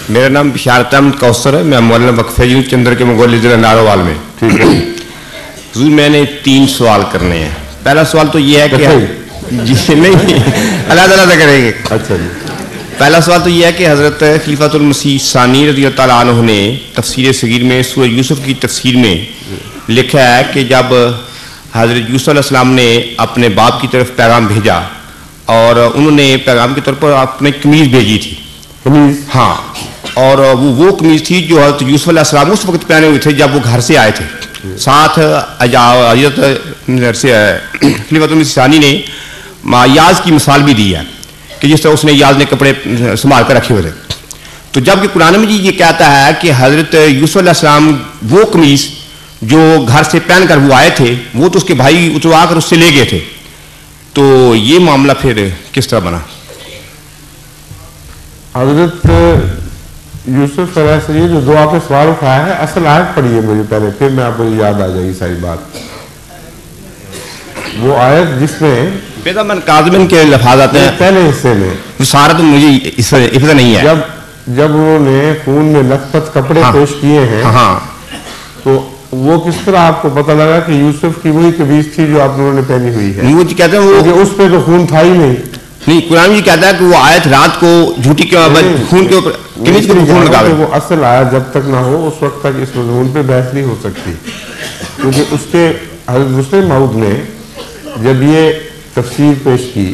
میرا نام بشارت احمد کوثر ہے، میں مولانا وقف یونس چندر کے مغولی ضلع ناروال میں. ٹھیک ہے حضور، میں نے 3 سوال کرنے ہیں. پہلا سوال تو یہ ہے کہ جی نہیں علیحدہ علیحدہ کریں گے. اچھا جی. پہلا سوال تو یہ ہے کہ حضرت خلیفۃ المسیح ثانی رضی اللہ تعالیٰ عنہ نے تفسیر صغیر میں سورہ یوسف کی تفسیر میں لکھا ہے کہ جب حضرت یوسف علیہ السلام نے اپنے باپ کی طرف پیغام بھیجا اور انہوں نے پیغام کے طور پر اپنی قمیض بھیجی تھی. قمیض؟ ہاں. اور وہ قمیض تھی جو حضرت یوسف علیہ السلام اس وقت پہنے ہوئے تھے جب وہ گھر سے آئے تھے. ساتھ حضرت خلیفۃ المسیح ثانی نے یاز کی مثال بھی دی ہے کہ جس طرح اس نے یاز نے کپڑے سنبھال کر رکھے ہوئے تھے. تو جب کہ قرآن مجید یہ کہتا ہے کہ حضرت یوسف علیہ السلام وہ قمیض جو گھر سے پہن کر وہ آئے تھے وہ تو اس کے بھائی اتروا کر اس سے لے گئے تھے، تو یہ معاملہ پھر کس طرح بنا؟ حضرت یوسف علیہ السلام جو دعا پہ سوال اٹھایا ہے، اصل آیت پڑھی ہے مجھے پہلے، پھر میں آپ کو یاد آ جائے گی ساری بات. وہ آیت جس میں بیدا من کاظمن کے لفظ آتے ہیں پہلے حصے میں، سارا تو مجھے حفظ نہیں ہے. جب انہوں نے خون میں لت پت کپڑے پیش کیے ہیں، ہاں، تو وہ کس طرح آپ کو پتہ لگا کہ یوسف کی وہی قمیض تھی جو آپ نے پہنی ہوئی ہے؟ وہ کہتے ہیں وہ اس پہ تو خون تھا ہی نہیں. قرآن یہ کہتا ہے کہ وہ آیت رات کو جھوٹی کے خون کے اوپر قمیض کے خون لگا. وہ اصل آیت جب تک نہ ہو اس وقت تک اس مضمون پہ بحث نہیں ہو سکتی، کیونکہ اس کے حضرت مسلم موعود نے جب یہ تفسیر پیش کی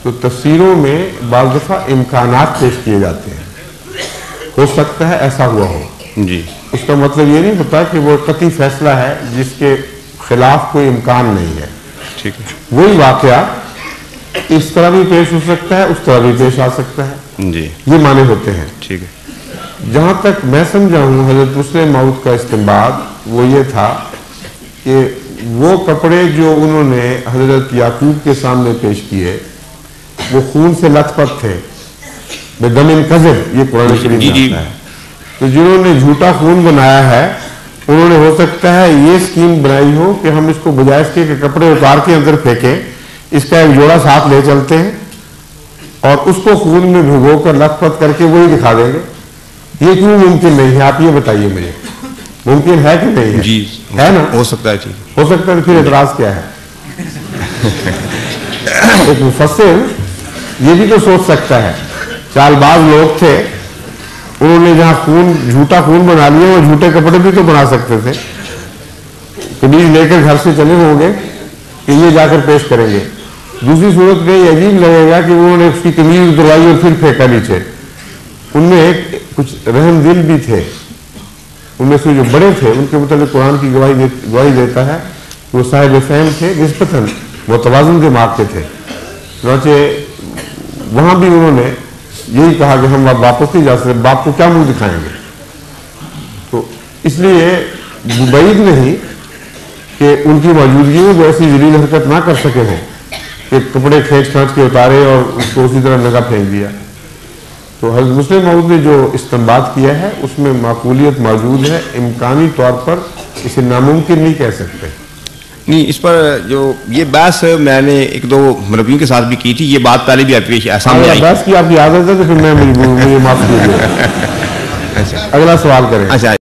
تو تفسیروں میں بعض دفعہ امکانات پیش کیے جاتے ہیں. ہو سکتا ہے ایسا ہوا ہو جی. اس کا مطلب یہ نہیں ہوتا کہ وہ قطعی فیصلہ ہے جس کے خلاف کوئی امکان نہیں ہے. ٹھیک ہے. وہی واقعہ اس طرح بھی پیش ہو سکتا ہے، اس طرح بھی پیش آ سکتا ہے. جی. یہ معنی ہوتے ہیں. ٹھیک ہے. جہاں تک میں سمجھا ہوں حضرت مسلم موعود کا استنباط وہ یہ تھا کہ وہ کپڑے جو انہوں نے حضرت یعقوب کے سامنے پیش کیے وہ خون سے لت پت تھے. بدم کذب، یہ قرآن شریف میں آتا ہے. تو جنہوں نے جھوٹا خون بنایا ہے انہوں نے ہو سکتا ہے یہ اسکیم بنائی ہو کہ ہم اس کو بجائے اس کے کپڑے اتار کے اندر پھینکیں، اس کا ایک جوڑا ساتھ لے چلتے ہیں اور اس کو خون میں بھگو کر لت پت کر کے وہی دکھا دیں گے. یہ کیوں ممکن نہیں ہے؟ آپ یہ بتائیے مجھے، ممکن ہے کہ نہیں ہے؟ جی ہے نا. ہو سکتا ہے. ہو سکتا ہے. پھر اعتراض کیا ہے؟ ایک مفسر یہ بھی تو سوچ سکتا ہے. چال باز لوگ تھے، انہوں نے جہاں جھوٹا خون بنا لیا وہ جھوٹے کپڑے بھی تو بنا سکتے تھے. قمیض لے کر گھر سے چلے ہوں گے کہ یہ جا کر پیش کریں گے. دوسری صورت میں یہ عجیب لگے گا کہ انہوں نے اس کی قمیض اتروائی اور پھر پھینکا نیچے. ان میں کچھ رحم دل بھی تھے. ان میں سے جو بڑے تھے ان کے متعلق قرآن کی گواہی دیتا ہے کہ وہ صاحب فہم تھے، نسبتاً متوازن دماغ کے تھے. چنانچہ وہاں بھی انہوں نے یہی کہا کہ ہم واپس نہیں جا سکتے، باپ کو کیا منہ دکھائیں گے. تو اس لیے بعید نہیں کہ ان کی موجودگی میں وہ ایسی ذلیل حرکت نہ کر سکے ہوں کہ کپڑے کھینچ کے اتارے اور اس کو اسی طرح نگا پھینک دیا. تو حضرت مسلم موعود نے جو استنباط کیا ہے اس میں معقولیت موجود ہے. امکانی طور پر اسے ناممکن نہیں کہہ سکتے. نہیں، اس پر جو یہ بحث میں نے 1-2 مربیوں کے ساتھ بھی کی تھی، یہ بات پہلے بھی آپ سامنے آئی. بحث کی آپ کی عادت ہے تو پھر میں مجھے معاف کیجیے. اگلا سوال کریں. اچھا.